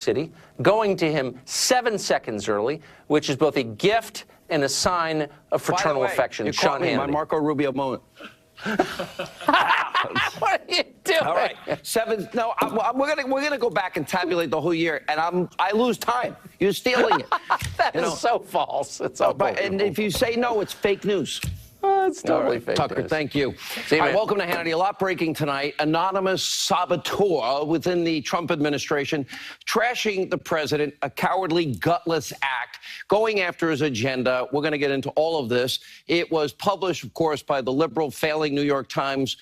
City, going to him 7 seconds early, which is both a gift and a sign of fraternal affection. You Sean caught me in my Hannity. Marco Rubio moment. What are you doing? All right, No, we're gonna go back and tabulate the whole year, and I lose time. You're stealing it. That is so false. It's so false. And if you say no, it's fake news. It's totally fake Tucker, news. thank you. See you, All right, man. welcome to Hannity. A lot breaking tonight. Anonymous saboteur within the Trump administration trashing the president, a cowardly, gutless act, going after his agenda. We're going to get into all of this. It was published, of course, by the liberal, failing New York Times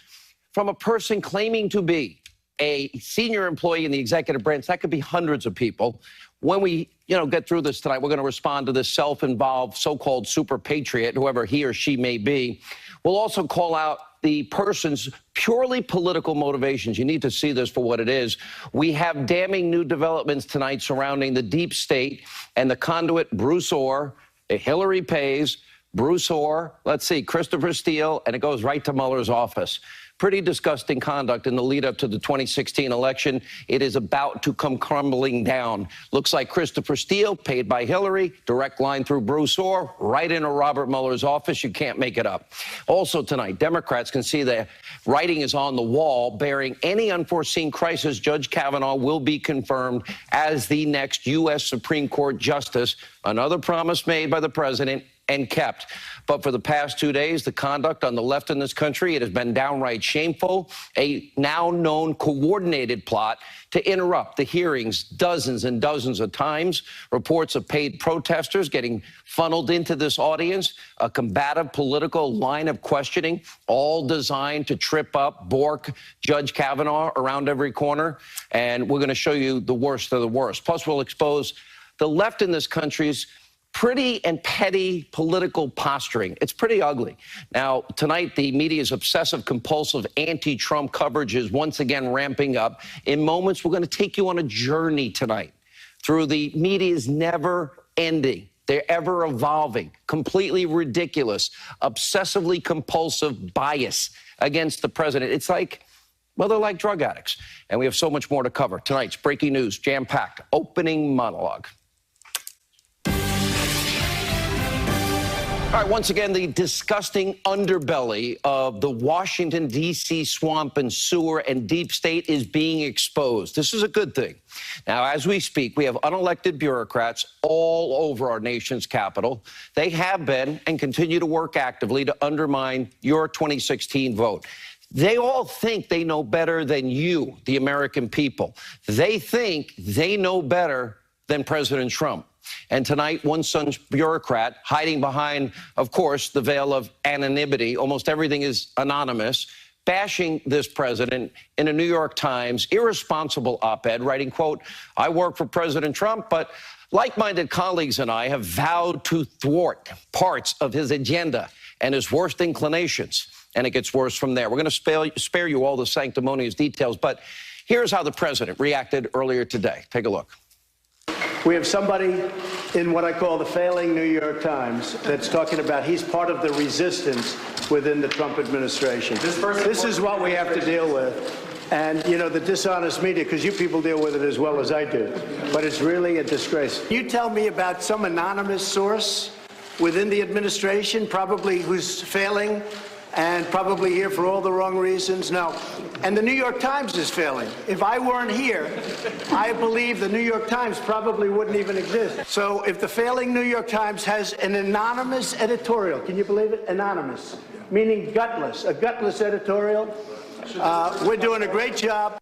from a person claiming to be a senior employee in the executive branch. That could be hundreds of people. When we, get through this tonight, we're going to respond to this self-involved so-called super patriot, whoever he or she may be. We'll also call out the person's purely political motivations. You need to see this for what it is. We have damning new developments tonight surrounding the deep state and the conduit Bruce Orr, Hillary pays, Bruce Orr, let's see, Christopher Steele, and it goes right to Mueller's office. Pretty disgusting conduct in the lead up to the 2016 election. It is about to come crumbling down. Looks like Christopher Steele, paid by Hillary, direct line through Bruce Orr, right into Robert Mueller's office. You can't make it up. Also tonight, Democrats can see the writing is on the wall, bearing any unforeseen crisis. Judge Kavanaugh will be confirmed as the next U.S. Supreme Court justice. Another promise made by the president and kept. But for the past 2 days, the conduct on the left in this country, it has been downright shameful. A now known coordinated plot to interrupt the hearings dozens and dozens of times. Reports of paid protesters getting funneled into this audience. A combative political line of questioning, all designed to trip up, bork Judge Kavanaugh around every corner. And we're going to show you the worst of the worst. Plus, we'll expose the left in this country's pretty and petty political posturing. It's pretty ugly. Now, tonight, the media's obsessive-compulsive anti-Trump coverage is once again ramping up. In moments, we're going to take you on a journey tonight through the media's never-ending, they're ever-evolving, completely ridiculous, obsessively-compulsive bias against the president. It's like, well, they're like drug addicts. And we have so much more to cover. Tonight's breaking news, jam-packed, opening monologue. All right, once again, the disgusting underbelly of the Washington, D.C. swamp and sewer and deep state is being exposed. This is a good thing. Now, as we speak, we have unelected bureaucrats all over our nation's capital. They have been and continue to work actively to undermine your 2016 vote. They all think they know better than you, the American people. They think they know better than President Trump. And tonight, one such bureaucrat hiding behind, of course, the veil of anonymity, almost everything is anonymous, bashing this president in a New York Times irresponsible op-ed, writing, quote, "I work for President Trump, but like-minded colleagues and I have vowed to thwart parts of his agenda and his worst inclinations." And it gets worse from there. We're going to spare you all the sanctimonious details, but here's how the president reacted earlier today. Take a look. We have somebody in what I call the failing New York Times that's talking about he's part of the resistance within the Trump administration. This is what we have to deal with. And, the dishonest media, because you people deal with it as well as I do. But it's really a disgrace. You tell me about some anonymous source within the administration, probably who's failing and probably here for all the wrong reasons. No. And the New York Times is failing. If I weren't here, I believe the New York Times probably wouldn't even exist. So if the failing New York Times has an anonymous editorial, can you believe it? Anonymous, meaning gutless, a gutless editorial. We're doing a great job.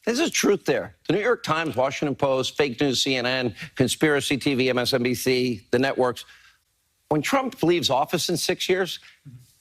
There's a truth there. The New York Times, Washington Post, fake news, CNN, conspiracy TV, MSNBC, the networks. When Trump leaves office in 6 years,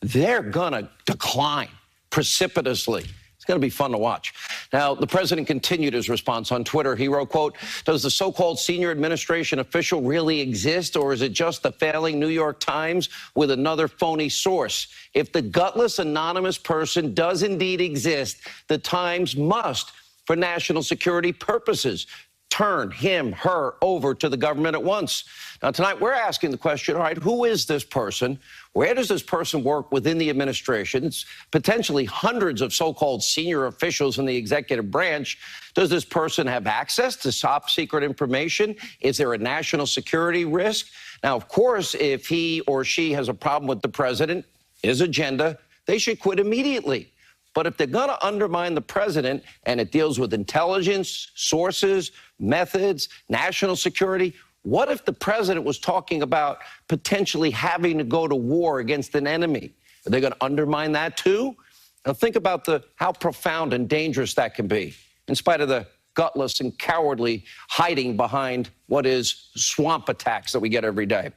they're going to decline precipitously. It's going to be fun to watch. Now, the president continued his response on Twitter. He wrote, quote, "Does the so-called senior administration official really exist, or is it just the failing New York Times with another phony source? If the gutless anonymous person does indeed exist, the Times must, for national security purposes, turn him, her over to the government at once. Now, tonight, we're asking the question, all right, who is this person? Where does this person work within the administration? It's potentially hundreds of so-called senior officials in the executive branch. Does this person have access to top secret information? Is there a national security risk? Now, of course, if he or she has a problem with the president, his agenda, they should quit immediately. But if they're going to undermine the president and it deals with intelligence, sources, methods, national security, what if the president was talking about potentially having to go to war against an enemy? Are they going to undermine that too? Now think about how profound and dangerous that can be, in spite of the gutless and cowardly hiding behind what is swamp attacks that we get every day.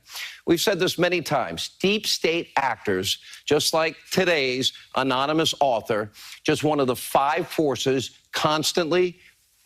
We've said this many times. Deep state actors, just like today's anonymous author, just one of the 5 forces constantly,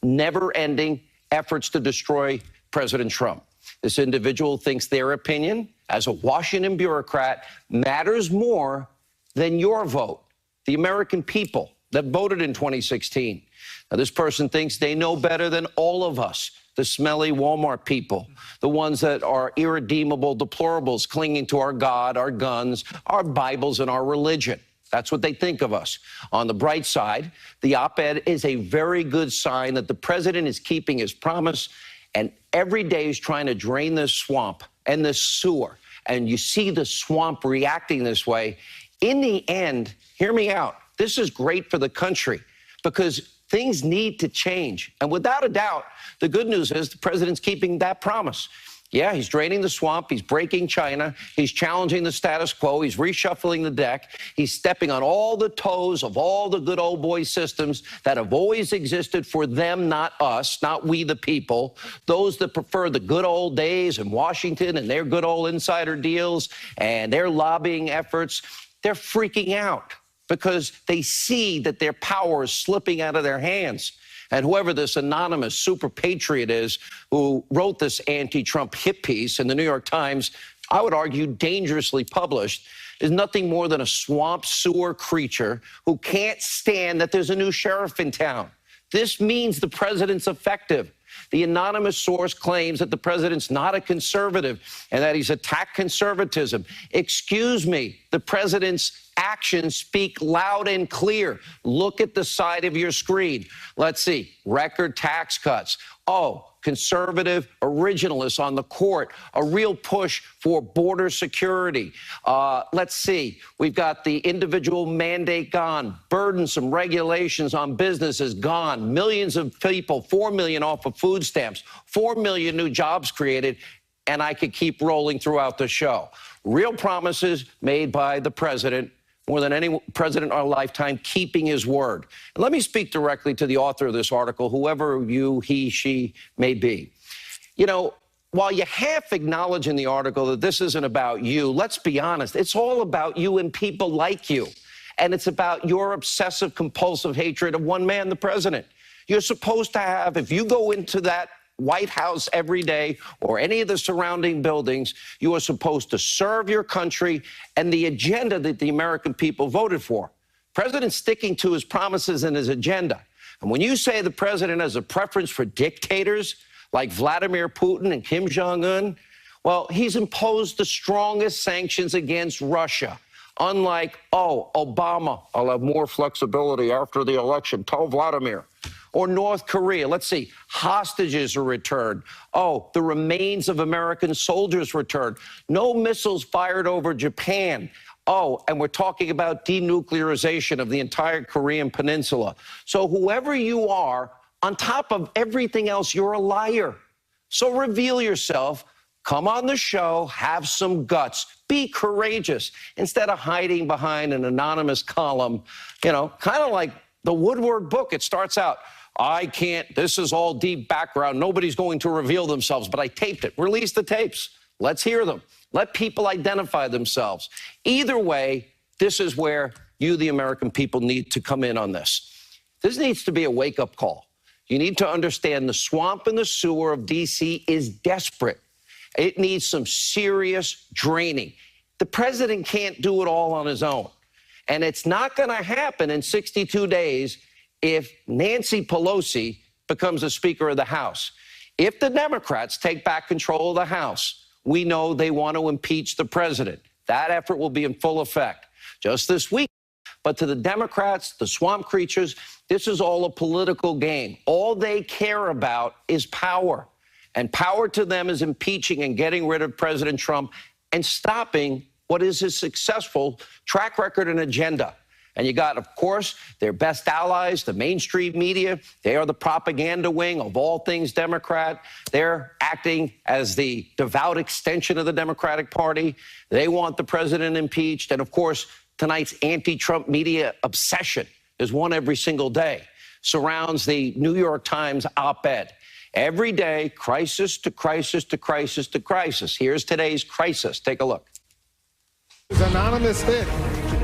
never-ending efforts to destroy President Trump. This individual thinks their opinion, as a Washington bureaucrat, matters more than your vote, the American people that voted in 2016. Now, this person thinks they know better than all of us, the smelly Walmart people, the ones that are irredeemable deplorables clinging to our God, our guns, our Bibles, and our religion. That's what they think of us. On the bright side, the op-ed is a very good sign that the president is keeping his promise, and every day he's trying to drain this swamp and this sewer. And you see the swamp reacting this way. In the end, hear me out, this is great for the country because things need to change. And without a doubt, the good news is the president's keeping that promise. Yeah, he's draining the swamp. He's breaking China. He's challenging the status quo. He's reshuffling the deck. He's stepping on all the toes of all the good old boy systems that have always existed for them, not us, not we the people, those that prefer the good old days in Washington and their good old insider deals and their lobbying efforts. They're freaking out because they see that their power is slipping out of their hands. And whoever this anonymous super patriot is who wrote this anti-Trump hit piece in the New York Times, I would argue dangerously published, is nothing more than a swamp sewer creature who can't stand that there's a new sheriff in town. This means the president's effective. The anonymous source claims that the president's not a conservative and that he's attacked conservatism. Excuse me, the president's actions speak loud and clear. Look at the side of your screen. Let's see, record tax cuts. Oh, conservative originalists on the court, a real push for border security. Let's see, we've got the individual mandate gone, burdensome regulations on businesses gone, millions of people, 4 million off of food stamps, 4 million new jobs created, and I could keep rolling throughout the show. Real promises made by the president, more than any president in our lifetime, keeping his word. And let me speak directly to the author of this article, whoever you, he, she may be. You know, while you half acknowledge in the article that this isn't about you, let's be honest, it's all about you and people like you. And it's about your obsessive, compulsive hatred of one man, the president. You're supposed to have, if you go into that White House every day or any of the surrounding buildings, you are supposed to serve your country and the agenda that the American people voted for. President's sticking to his promises and his agenda. And when you say the president has a preference for dictators like Vladimir Putin and Kim Jong-un, well, he's imposed the strongest sanctions against Russia. Unlike, oh, Obama, I'll have more flexibility after the election. Tell Vladimir. Or North Korea, let's see, hostages are returned. Oh, the remains of American soldiers returned. No missiles fired over Japan. Oh, and we're talking about denuclearization of the entire Korean peninsula. So whoever you are, on top of everything else, you're a liar. So reveal yourself, come on the show, have some guts, be courageous, instead of hiding behind an anonymous column, you know, kind of like the Woodward book. It starts out, I can't, this is all deep background. Nobody's going to reveal themselves, but I taped it. Release the tapes. Let's hear them. Let people identify themselves. Either way, this is where you, the American people, need to come in on this. This needs to be a wake-up call. You need to understand the swamp and the sewer of D.C. is desperate. It needs some serious draining. The president can't do it all on his own. And it's not going to happen in 62 days if Nancy Pelosi becomes a Speaker of the House. If the Democrats take back control of the House, we know they want to impeach the president. That effort will be in full effect just this week. But to the Democrats, the swamp creatures, this is all a political game. All they care about is power. And power to them is impeaching and getting rid of President Trump and stopping what is his successful track record and agenda. And you got, of course, their best allies, the mainstream media. They are the propaganda wing of all things Democrat. They're acting as the devout extension of the Democratic Party. They want the president impeached. And, of course, tonight's anti-Trump media obsession is one every single day, surrounds the New York Times op-ed. Every day, crisis to crisis to crisis to crisis. Here's today's crisis. Take a look. Anonymous hit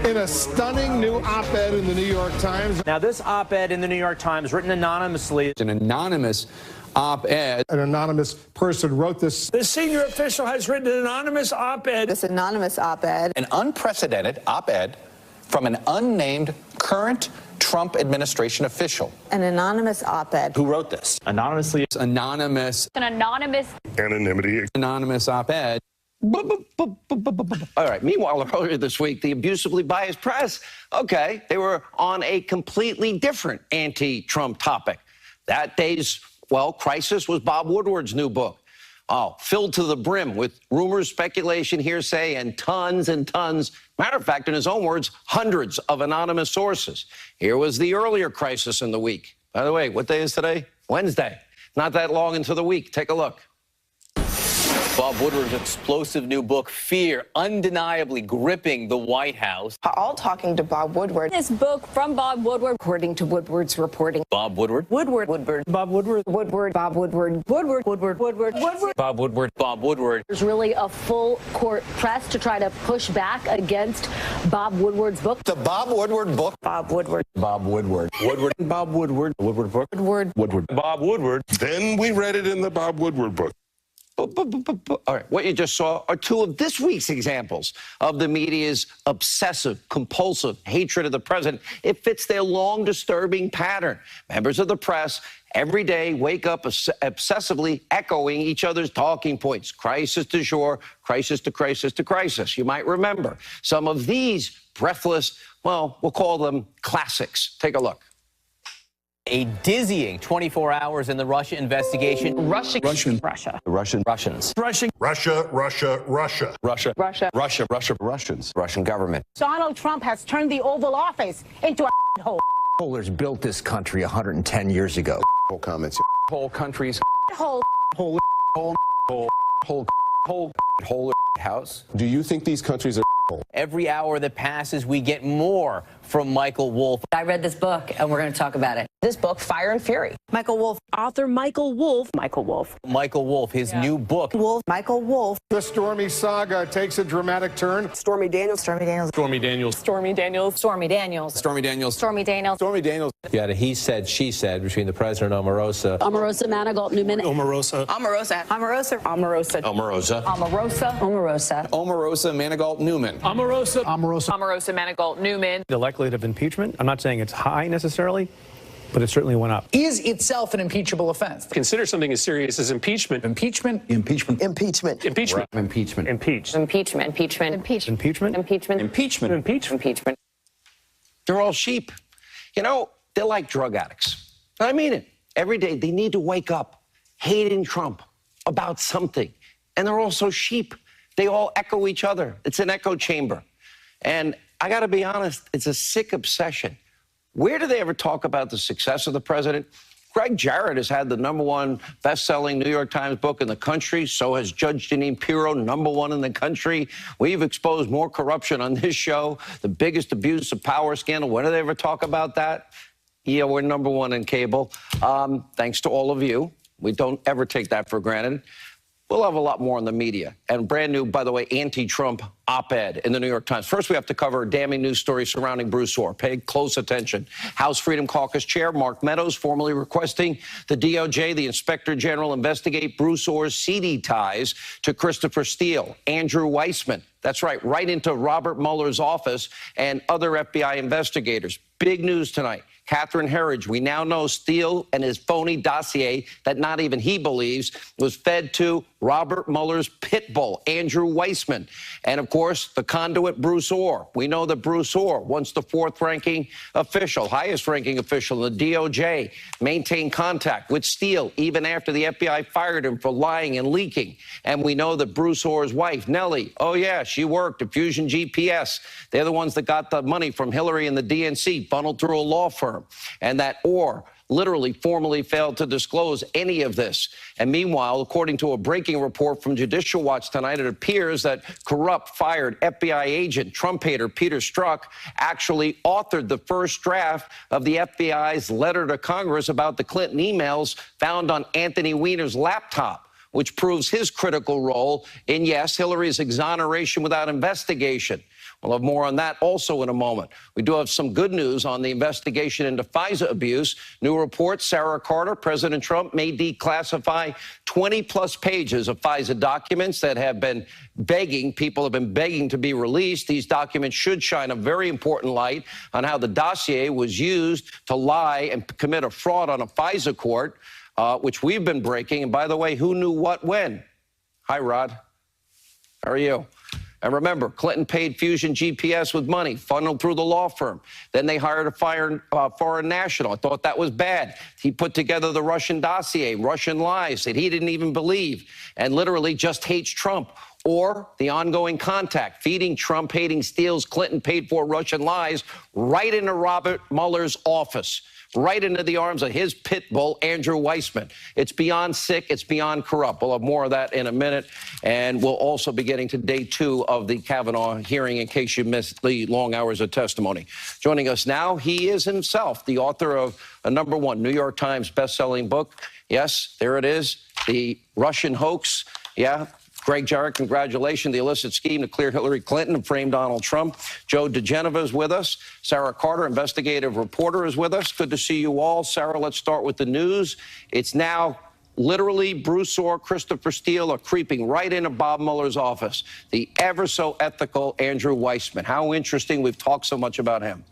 in a stunning new op-ed in the New York Times. Now, this op-ed in the New York Times, written anonymously. An anonymous op-ed. An anonymous person wrote this. The senior official has written an anonymous op-ed. This anonymous op-ed. An unprecedented op-ed from an unnamed current Trump administration official. An anonymous op-ed. Who wrote this? Anonymously. Anonymous. An anonymous. Anonymity. Anonymous op-ed. All right. Meanwhile, earlier this week, the abusively biased press, okay, they were on a completely different anti-Trump topic. That day's, well, crisis was Bob Woodward's new book. Oh, filled to the brim with rumors, speculation, hearsay, and tons, matter of fact, in his own words, hundreds of anonymous sources. Here was the earlier crisis in the week. By the way, what day is today? Wednesday. Not that long into the week. Take a look. Bob Woodward's explosive new book, Fear, undeniably gripping the White House. All talking to Bob Woodward. This book from Bob Woodward. According to Woodward's reporting. Bob Woodward? Woodward. Bob Woodward. Woodward. Bob Woodward. Woodward. Woodward. Bob Woodward. Bob Woodward. There's really a full court press to try to push back against Bob Woodward's book. The Bob Woodward book. Bob Woodward. Bob Woodward. Woodward. Bob Woodward. Woodward book. Woodward. Bob Woodward. Then we read it in the Bob Woodward book. All right, what you just saw are two of this week's examples of the media's obsessive, compulsive hatred of the president. It fits their long, disturbing pattern. Members of the press every day wake up obsessively echoing each other's talking points. Crisis du jour, crisis to crisis to crisis. You might remember some of these breathless, well, we'll call them classics. Take a look. A dizzying 24 hours in the Russia investigation. Russia. Russian. Russians. Russian government. Donald Trump has turned the Oval Office into a hole. Holders built this country 110 years ago. Whole comments. Whole countries. Hole. Whole house. Do you think these countries are Every hour that passes, we get more from Michael Wolff. I read this book, and we're going to talk about it. This book, Fire and Fury. Michael Wolff. Author Michael Wolff. Michael Wolff. Michael Wolff, his new book. Michael Wolff. The Stormy saga takes a dramatic turn. Stormy Daniels. Stormy Daniels. Stormy Daniels. Stormy Daniels. Stormy Daniels. Stormy Daniels. You had a he said, she said between the president and Omarosa. Omarosa Manigault Newman. Omarosa. Omarosa. Omarosa. Omarosa. Omarosa. Omarosa. Omarosa Manigault Newman. Omarosa. Omarosa Manigault Newman. The likelihood of impeachment, I'm not saying it's high necessarily, but it certainly went up. Is itself an impeachable offense? Consider something as serious as impeachment. Impeachment. Impeachment. Impeachment. Impeachment. Impeachment. Impeached. Impeachment. Impeachment. Impeachment? Impeachment. They're all sheep. You know, they're like drug addicts. I mean it. Every day they need to wake up hating Trump about something. And they're also sheep. They all echo each other. It's an echo chamber. And I got to be honest, it's a sick obsession. Where do they ever talk about the success of the president? Greg Jarrett has had the #1 best-selling New York Times book in the country. So has Judge Jeanine Pirro, #1 in the country. We've exposed more corruption on this show, the biggest abuse of power scandal. When do they ever talk about that? Yeah, we're #1 in cable. Thanks to all of you. We don't ever take that for granted. We'll have a lot more in the media. And brand new, by the way, anti-Trump op-ed in the New York Times. First, we have to cover a damning news story surrounding Bruce Orr. Pay close attention. House Freedom Caucus Chair Mark Meadows formally requesting the DOJ, the Inspector General, investigate Bruce Orr's seedy ties to Christopher Steele, Andrew Weissman. That's right into Robert Mueller's office and other FBI investigators. Big news tonight. Catherine Herridge, we now know Steele and his phony dossier that not even he believes was fed to Robert Mueller's pit bull, Andrew Weissman. And, of course, the conduit, Bruce Orr. We know that Bruce Orr, once the fourth-ranking official, highest-ranking official in the DOJ, maintained contact with Steele even after the FBI fired him for lying and leaking. And we know that Bruce Orr's wife, Nellie, oh, yeah, she worked at Fusion GPS. They're the ones that got the money from Hillary and the DNC, funneled through a law firm. And that Orr literally formally failed to disclose any of this. And meanwhile, according to a breaking report from Judicial Watch tonight, it appears that corrupt, fired FBI agent, Trump hater Peter Strzok actually authored the first draft of the FBI's letter to Congress about the Clinton emails found on Anthony Weiner's laptop, which proves his critical role in, yes, Hillary's exoneration without investigation. We'll have more on that also in a moment. We do have some good news on the investigation into FISA abuse. New report, Sarah Carter, President Trump may declassify 20-plus pages of FISA documents that have been people have been begging to be released. These documents should shine a very important light on how the dossier was used to lie and commit a fraud on a FISA court, which we've been breaking. And by the way, who knew what when? Hi, Rod. How are you? And remember, Clinton paid Fusion GPS with money, funneled through the law firm. Then they hired a foreign national. I thought that was bad. He put together the Russian dossier, Russian lies that he didn't even believe, and literally just hates Trump. Or the ongoing contact, feeding Trump, hating Steele's Clinton paid for Russian lies right into Robert Mueller's office, right into the arms of his pit bull, Andrew Weissman. It's beyond sick. It's beyond corrupt. We'll have more of that in a minute. And we'll also be getting to day 2 of the Kavanaugh hearing in case you missed the long hours of testimony. Joining us now, he is himself the author of a #1 New York Times bestselling book. Yes, there it is, The Russian Hoax. Yeah. Greg Jarrett, congratulations. The illicit scheme to clear Hillary Clinton and frame Donald Trump. Joe DeGeneva is with us. Sarah Carter, investigative reporter, is with us. Good to see you all. Sarah, let's start with the news. It's now literally Bruce Orr, Christopher Steele are creeping right into Bob Mueller's office. The ever so ethical Andrew Weissman. How interesting. We've talked so much about him.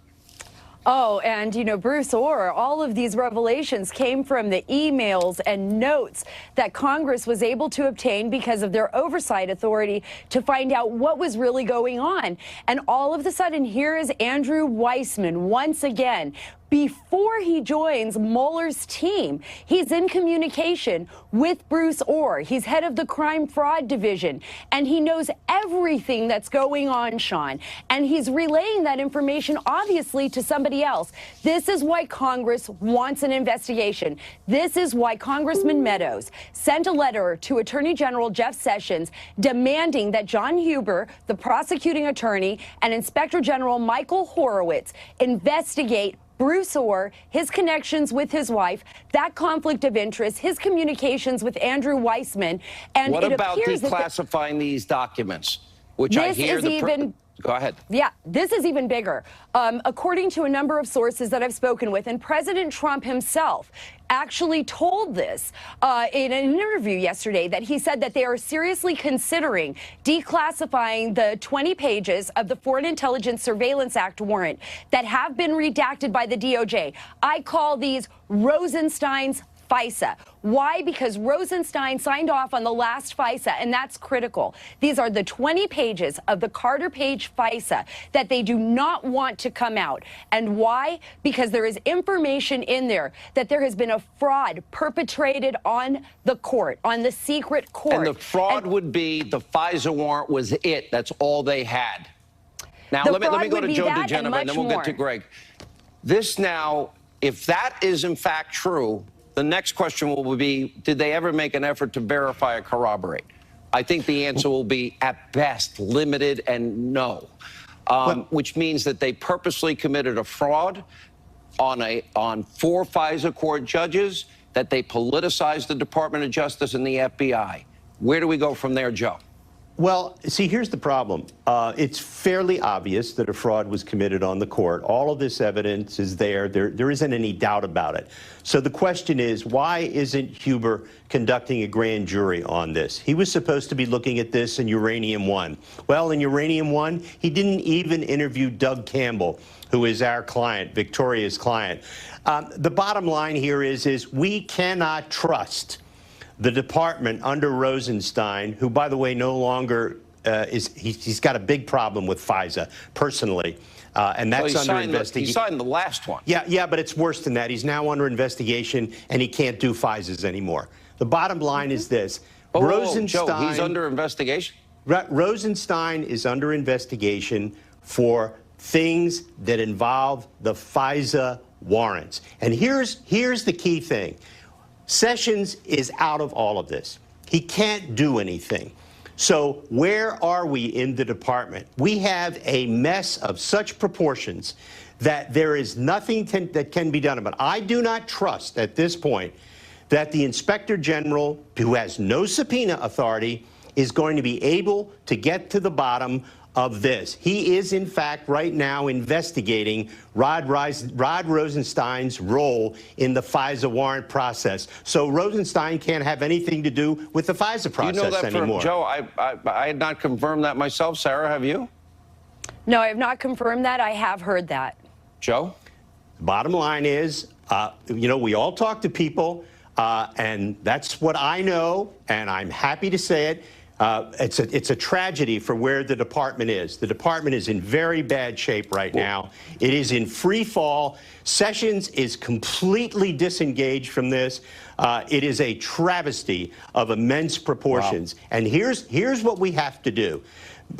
Oh, and, you know, Bruce Orr, all of these revelations came from the emails and notes that Congress was able to obtain because of their oversight authority to find out what was really going on. And all of a sudden, here is Andrew Weissman once again. Before he joins Mueller's team, he's in communication with Bruce Orr. He's head of the crime fraud division, and he knows everything that's going on, Sean. And he's relaying that information, obviously, to somebody else. This is why Congress wants an investigation. This is why Congressman Meadows sent a letter to Attorney General Jeff Sessions demanding that John Huber, the prosecuting attorney, and Inspector General Michael Horowitz investigate Bruce Orr, his connections with his wife, that conflict of interest, his communications with Andrew Weissman, and what it about appears declassifying these documents? Which I hear Go ahead. Yeah, this is even bigger. According to a number of sources that I've spoken with, and President Trump himself actually told this in an interview yesterday, that he said that they are seriously considering declassifying the 20 pages of the Foreign Intelligence Surveillance Act warrant that have been redacted by the DOJ. I call these Rosenstein's FISA. Why? Because Rosenstein signed off on the last FISA, and that's critical. These are the 20 pages of the Carter Page FISA that they do not want to come out. And why? Because there is information in there that there has been a fraud perpetrated on the court, on the secret court. And the fraud would be the FISA warrant was it. That's all they had. Now, let me go to Joe DeGeneva, and then we'll get to Greg. This now, if that is in fact true, the next question will be, did they ever make an effort to verify or corroborate? I think the answer will be, at best, limited and no, which means that they purposely committed a fraud on 4 FISA court judges, that they politicized the Department of Justice and the FBI. Where do we go from there, Joe? Well, see, here's the problem. It's fairly obvious that a fraud was committed on the court. All of this evidence is there. There isn't any doubt about it. So the question is, why isn't Huber conducting a grand jury on this? He was supposed to be looking at this in Uranium One. Well, in Uranium One, he didn't even interview Doug Campbell, who is our client, Victoria's client. The bottom line here is we cannot trust the department under Rosenstein, who, by the way, no longer he's got a big problem with FISA personally, and that's under investigation. He signed the last one. Yeah, but it's worse than that. He's now under investigation, and he can't do FISAs anymore. The bottom line is this: Rosenstein. Joe, he's under investigation. Rosenstein is under investigation for things that involve the FISA warrants. And here's the key thing. Sessions is out of all of this. He can't do anything. So where are we in the department? We have a mess of such proportions that there is nothing that can be done about it. I do not trust at this point that the Inspector General, who has no subpoena authority, is going to be able to get to the bottom of this. He is, in fact, right now investigating Rod Rosenstein's role in the FISA warrant process. So Rosenstein can't have anything to do with the FISA process You know that anymore. Joe, I had not confirmed that myself. Sarah, have you? No, I have not confirmed that. I have heard that. Joe? Bottom line is, we all talk to people, and that's what I know, and I'm happy to say it. It's a tragedy for where the department is. The department is in very bad shape right now. It is in free fall. Sessions is completely disengaged from this. It is a travesty of immense proportions. Wow. And here's what we have to do.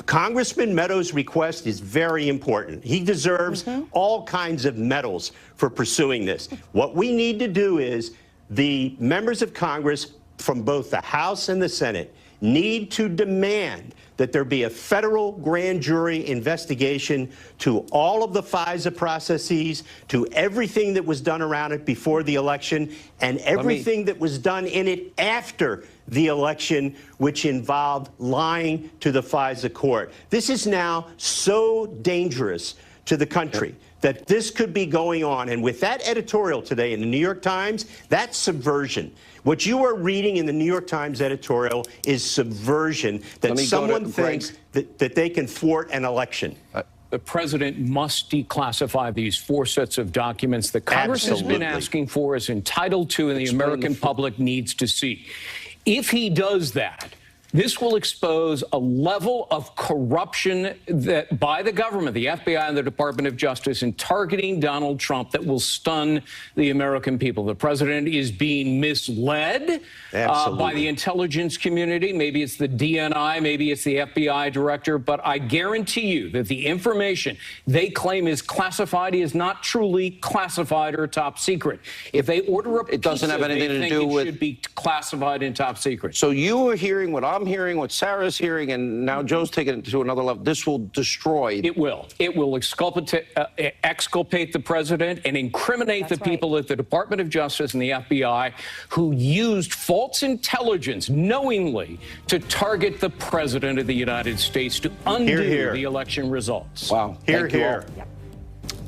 Congressman Meadows' request is very important. He deserves all kinds of medals for pursuing this. What we need to do is the members of Congress from both the House and the Senate need to demand that there be a federal grand jury investigation to all of the FISA processes, to everything that was done around it before the election, and everything that was done in it after the election, which involved lying to the FISA court. This is now so dangerous to the country that this could be going on. And with that editorial today in the New York Times, that's subversion. What you are reading in the New York Times editorial is subversion, that someone thinks that they can thwart an election. The president must declassify these 4 sets of documents that Congress has been asking for, is entitled to, and the American public needs to see. If he does that, this will expose a level of corruption that by the government, the FBI and the Department of Justice, in targeting Donald Trump that will stun the American people. The president is being misled by the intelligence community. Maybe it's the DNI, maybe it's the FBI director, but I guarantee you that the information they claim is classified is not truly classified or top secret. If they order a it doesn't have anything to do with it should be classified and top secret. So you are hearing what I'm hearing, what Sarah's hearing, and now Joe's taking it to another level. This will destroy. It will. It will exculpate the president and incriminate the people at the Department of Justice and the FBI who used false intelligence knowingly to target the president of the United States to undo the election results. Wow. Thank you all.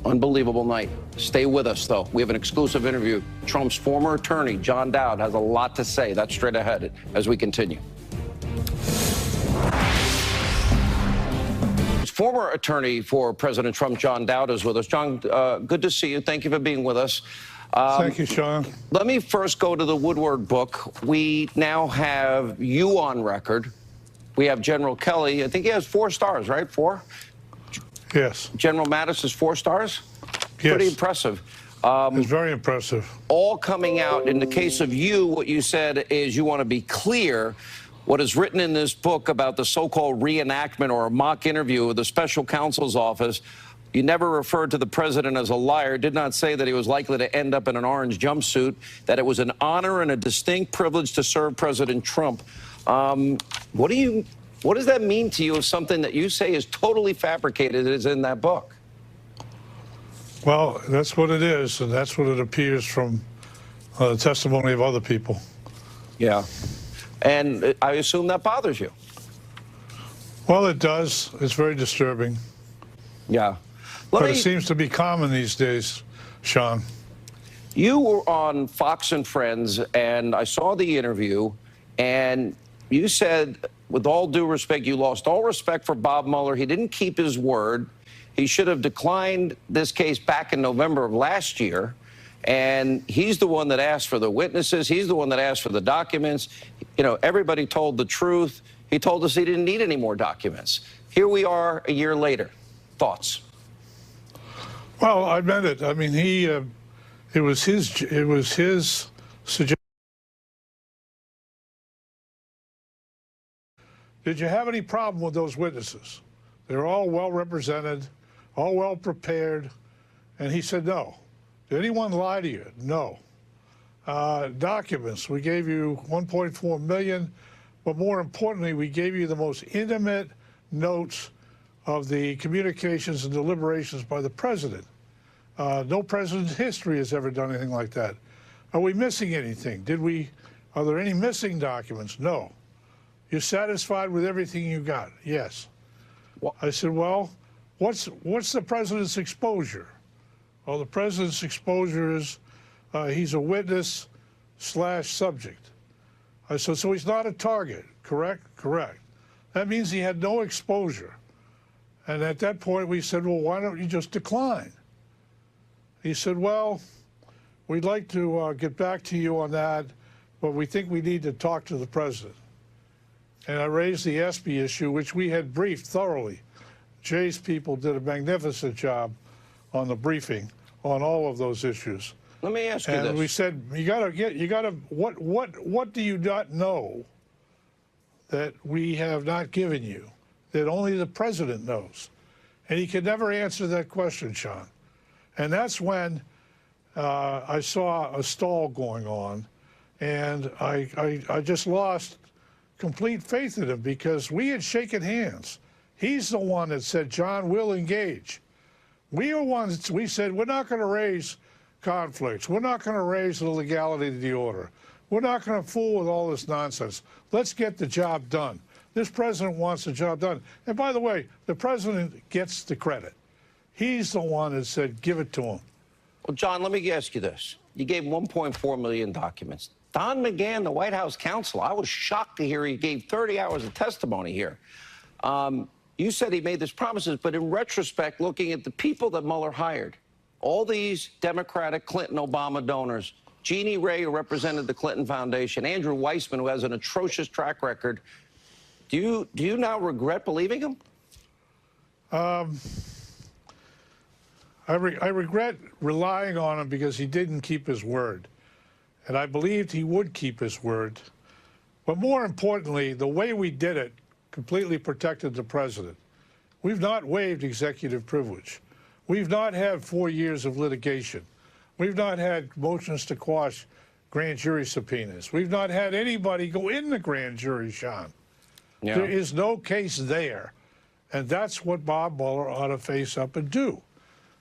Unbelievable night. Stay with us, though. We have an exclusive interview. Trump's former attorney, John Dowd, has a lot to say. That's straight ahead as we continue. Former attorney for President Trump, John Dowd, is with us. John, good to see you. Thank you for being with us. Thank you, Sean. Let me first go to the Woodward book. We now have you on record. We have General Kelly. I think he has 4 stars, right? 4? Yes. General Mattis is 4 stars? Yes. Pretty impressive. It's very impressive. All coming out. In the case of you, what you said is you want to be clear. What is written in this book about the so-called reenactment or a mock interview with the special counsel's office, you never referred to the president as a liar, did not say that he was likely to end up in an orange jumpsuit, that it was an honor and a distinct privilege to serve President Trump. What does that mean to you if something that you say is totally fabricated is in that book? Well, that's what it is, and that's what it appears from the testimony of other people. Yeah. And I assume that bothers you. Well, it does. It's very disturbing. Yeah. But it seems to be common these days, Sean. You were on Fox and Friends, and I saw the interview, and you said, with all due respect, you lost all respect for Bob Mueller. He didn't keep his word. He should have declined this case back in November of last year. And he's the one that asked for the witnesses. He's the one that asked for the documents. You know, everybody told the truth. He told us he didn't need any more documents. Here we are a year later. Thoughts? Well, I meant it. I mean, it was his suggestion. Did you have any problem with those witnesses? They're all well represented, all well prepared. And he said no. Did anyone lie to you? No. Documents, we gave you 1.4 million, but more importantly, we gave you the most intimate notes of the communications and deliberations by the president. No president in history has ever done anything like that. Are we missing anything? Are there any missing documents? No. You satisfied with everything you got? Yes. I said, well, what's the president's exposure? Well, the president's exposure is he's a witness / subject. I said, so he's not a target, correct? Correct. That means he had no exposure. And at that point, we said, well, why don't you just decline? He said, well, we'd like to get back to you on that, but we think we need to talk to the president. And I raised the ESPY issue, which we had briefed thoroughly. Jay's people did a magnificent job on the briefing on all of those issues. Let me ask you this. And we said, what do you not know that we have not given you, that only the president knows? And he could never answer that question, Sean. And that's when I saw a stall going on, and I just lost complete faith in him, because we had shaken hands. He's the one that said, John, we'll engage. We are ones, we said, we're not going to raise conflicts. We're not going to raise the legality of the order. We're not going to fool with all this nonsense. Let's get the job done. This president wants the job done. And by the way, the president gets the credit. He's the one that said, give it to him. Well, John, let me ask you this. You gave 1.4 million documents. Don McGahn, the White House counsel, I was shocked to hear he gave 30 hours of testimony here. You said he made these promises, but in retrospect, looking at the people that Mueller hired, all these Democratic Clinton-Obama donors, Jeannie Ray, who represented the Clinton Foundation, Andrew Weissman, who has an atrocious track record, do you now regret believing him? I regret relying on him because he didn't keep his word. And I believed he would keep his word. But more importantly, the way we did it completely protected the president. We've not waived executive privilege. We've not had 4 years of litigation. We've not had motions to quash grand jury subpoenas. We've not had anybody go in the grand jury, Sean. Yeah. There is no case there. And that's what Bob Mueller ought to face up and do.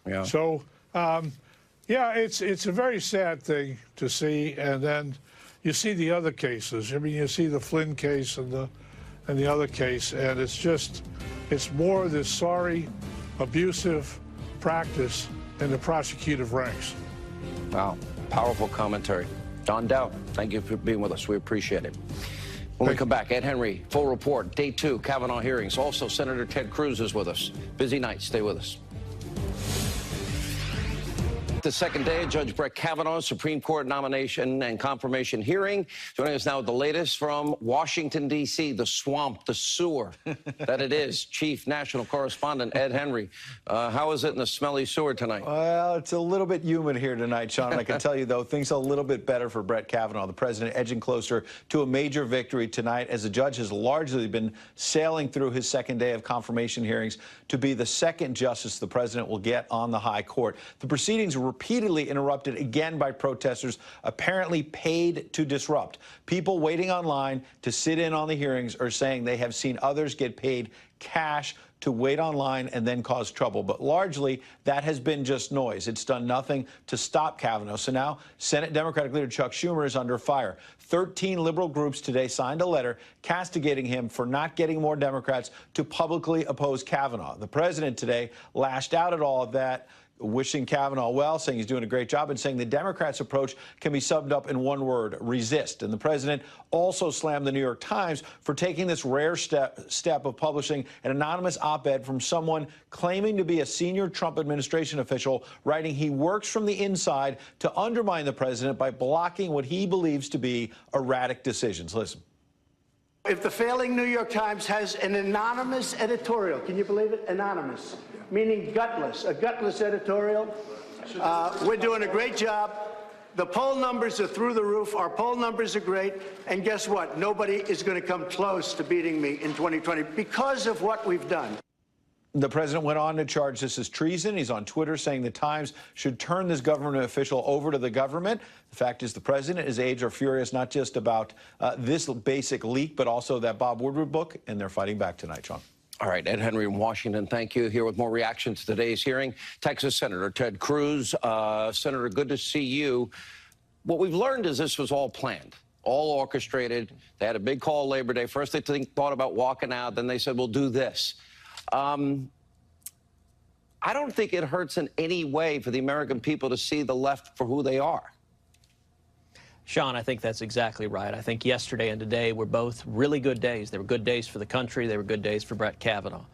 Yeah. So, yeah, it's a very sad thing to see. And then you see the other cases. I mean, you see the Flynn case and the other case, and it's more this sorry, abusive practice in the prosecutive ranks. Wow, powerful commentary. Don Dowd, thank you for being with us. We appreciate it. When we come back, Ed Henry, full report, day 2, Kavanaugh hearings. Also, Senator Ted Cruz is with us. Busy night. Stay with us. The second day of Judge Brett Kavanaugh's Supreme Court nomination and confirmation hearing. Joining us now with the latest from Washington, D.C., the swamp, the sewer that it is, Chief National Correspondent Ed Henry. How is it in the smelly sewer tonight? Well, it's a little bit humid here tonight, Sean. I can tell you, though, things are a little bit better for Brett Kavanaugh. The president edging closer to a major victory tonight, as the judge has largely been sailing through his second day of confirmation hearings to be the second justice the president will get on the high court. The proceedings were repeatedly interrupted again by protesters, apparently paid to disrupt. People waiting online to sit in on the hearings are saying they have seen others get paid cash to wait online and then cause trouble. But largely, that has been just noise. It's done nothing to stop Kavanaugh. So now Senate Democratic leader Chuck Schumer is under fire. 13 liberal groups today signed a letter castigating him for not getting more Democrats to publicly oppose Kavanaugh. The president today lashed out at all of that, wishing Kavanaugh well, saying he's doing a great job, and saying the Democrats' approach can be summed up in one word: resist. And the president also slammed the New York Times for taking this rare step of publishing an anonymous op-ed from someone claiming to be a senior Trump administration official, writing he works from the inside to undermine the president by blocking what he believes to be erratic decisions. Listen. If the failing New York Times has an anonymous editorial, can you believe it? Anonymous, meaning gutless, a gutless editorial. We're doing a great job. The poll numbers are through the roof. Our poll numbers are great. And guess what? Nobody is going to come close to beating me in 2020 because of what we've done. The president went on to charge this as treason. He's on Twitter saying the Times should turn this government official over to the government. The fact is the president and his aides are furious not just about this basic leak, but also that Bob Woodward book, and they're fighting back tonight, Sean. All right, Ed Henry in Washington, thank you. Here with more reaction to today's hearing, Texas Senator Ted Cruz. Senator, good to see you. What we've learned is this was all planned, all orchestrated. They had a big call Labor Day. First, they thought about walking out. Then they said, we'll do this. I don't think it hurts in any way for the American people to see the left for who they are. Sean, I think that's exactly right. I think yesterday and today were both really good days. They were good days for the country. They were good days for Brett Kavanaugh.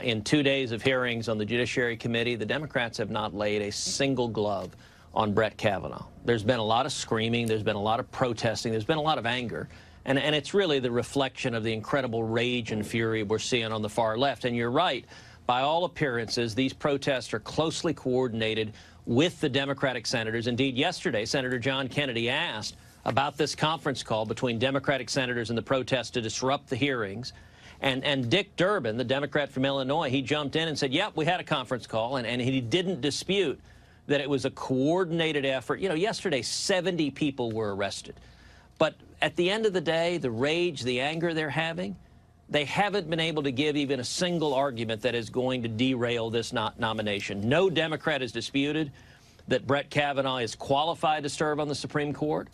In 2 days of hearings on the Judiciary Committee, the Democrats have not laid a single glove on Brett Kavanaugh. There's been a lot of screaming. There's been a lot of protesting. There's been a lot of anger. And it's really the reflection of the incredible rage and fury we're seeing on the far left. And you're right. By all appearances, these protests are closely coordinated with the Democratic senators. Indeed, yesterday, Senator John Kennedy asked about this conference call between Democratic senators and the protests to disrupt the hearings. And Dick Durbin, the Democrat from Illinois, he jumped in and said, yep, we had a conference call. And he didn't dispute that it was a coordinated effort. You know, yesterday, 70 people were arrested. But at the end of the day, the rage, the anger they're having, they haven't been able to give even a single argument that is going to derail this nomination. No Democrat has disputed that Brett Kavanaugh is qualified to serve on the Supreme Court.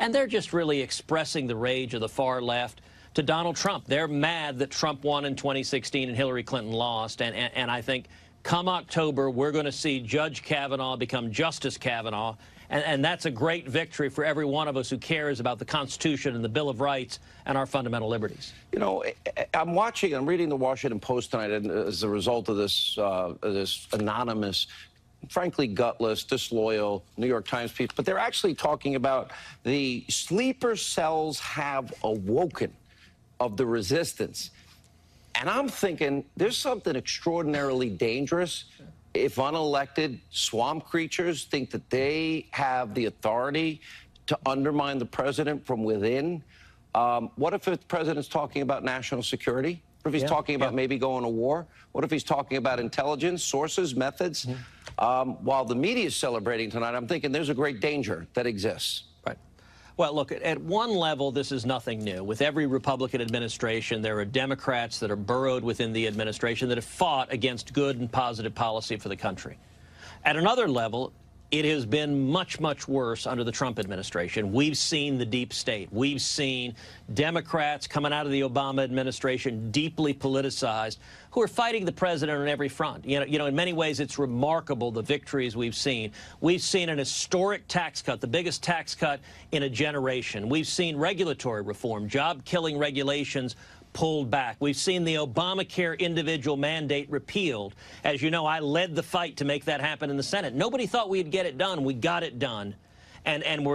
And they're just really expressing the rage of the far left to Donald Trump. They're mad that Trump won in 2016 and Hillary Clinton lost. And I think come October, we're going to see Judge Kavanaugh become Justice Kavanaugh. And that's a great victory for every one of us who cares about the Constitution and the Bill of Rights and our fundamental liberties. You know, I'm reading the Washington Post tonight as a result of this anonymous, frankly gutless, disloyal New York Times piece. But they're actually talking about the sleeper cells have awoken of the resistance. And I'm thinking there's something extraordinarily dangerous if unelected swamp creatures think that they have the authority to undermine the president from within. What if the president's talking about national security? What if he's talking about maybe going to war? What if he's talking about intelligence, sources, methods? While the media is celebrating tonight, I'm thinking there's a great danger that exists. Well, look, at one level, this is nothing new. With every Republican administration, there are Democrats that are burrowed within the administration that have fought against good and positive policy for the country. At another level, it has been much, much worse under the Trump administration. We've seen the deep state. We've seen Democrats coming out of the Obama administration deeply politicized who are fighting the president on every front. You know, in many ways, it's remarkable the victories we've seen. We've seen an historic tax cut, the biggest tax cut in a generation. We've seen regulatory reform, job-killing regulations pulled back. We've seen the Obamacare individual mandate repealed. As you know, I led the fight to make that happen in the Senate. Nobody thought we'd get it done. We got it done. And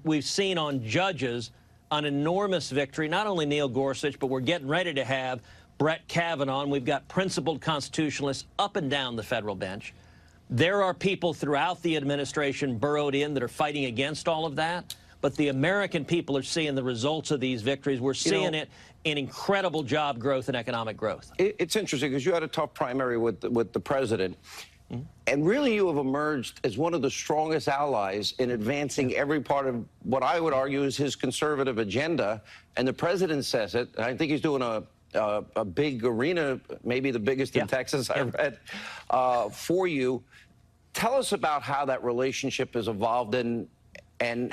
we've seen on judges an enormous victory, not only Neil Gorsuch, but we're getting ready to have Brett Kavanaugh, and we've got principled constitutionalists up and down the federal bench. There are people throughout the administration burrowed in that are fighting against all of that. But the American people are seeing the results of these victories. We're seeing it in incredible job growth and economic growth. It's interesting because you had a tough primary with the president. And really, you have emerged as one of the strongest allies in advancing every part of what I would argue is his conservative agenda. And the president says it. I think he's doing a big arena, maybe the biggest in Texas, I read, for you. Tell us about how that relationship has evolved and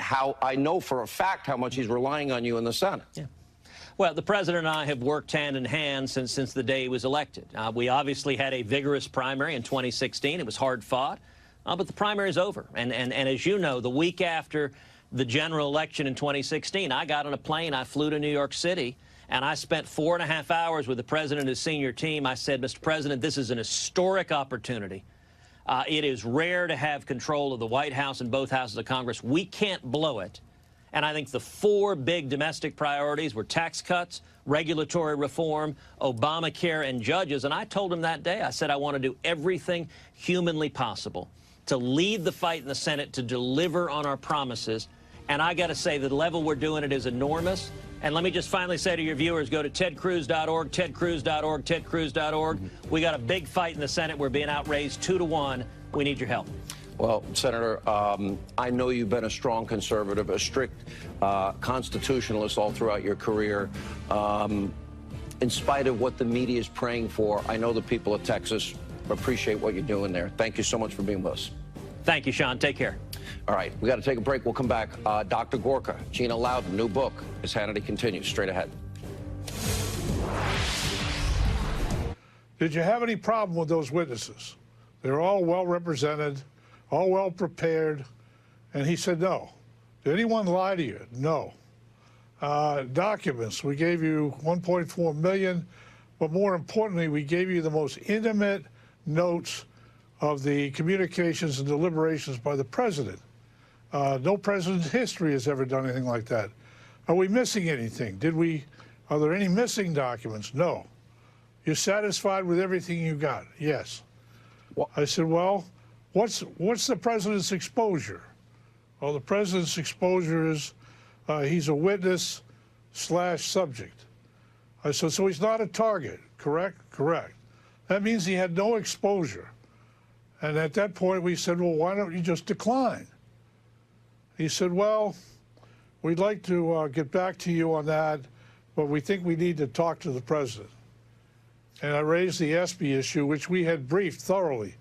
how I know for a fact how much he's relying on you in the Senate. Yeah. Well, the president and I have worked hand in hand since the day he was elected. We obviously had a vigorous primary in 2016. It was hard fought, but the primary is over. And as you know, the week after the general election in 2016, I got on a plane, I flew to New York City, and I spent 4.5 hours with the president and his senior team. I said, Mr. President, this is an historic opportunity. It is rare to have control of the White House and both houses of Congress. We can't blow it. And I think the 4 big domestic priorities were tax cuts, regulatory reform, Obamacare, and judges. And I told him that day, I said, I want to do everything humanly possible to lead the fight in the Senate, to deliver on our promises. And I got to say, the level we're doing it is enormous. And let me just finally say to your viewers, go to tedcruz.org, tedcruz.org, tedcruz.org. We got a big fight in the Senate. We're being outraised 2-1. We need your help. Well, Senator, I know you've been a strong conservative, a strict constitutionalist all throughout your career. In spite of what the media is praying for, I know the people of Texas appreciate what you're doing there. Thank you so much for being with us. Thank you, Sean. Take care. All right, we got to take a break. We'll come back. Dr. Gorka, Gina Loudon, new book, as Hannity continues. Straight ahead. Did you have any problem with those witnesses? They're all well represented, all well prepared. And he said no. Did anyone lie to you? No. Documents, we gave you 1.4 million, but more importantly, we gave you the most intimate notes of the communications and deliberations by the president. No president in history has ever done anything like that. Are we missing anything? Are there any missing documents? No. You're satisfied with everything you got? Yes. I said, well, what's the president's exposure? Well, the president's exposure is he's a witness / subject. I said, so he's not a target, correct? Correct. That means he had no exposure. And at that point, we said, well, why don't you just decline? He said, well, we'd like to get back to you on that, but we think we need to talk to the president. And I raised the ESPY issue, which we had briefed thoroughly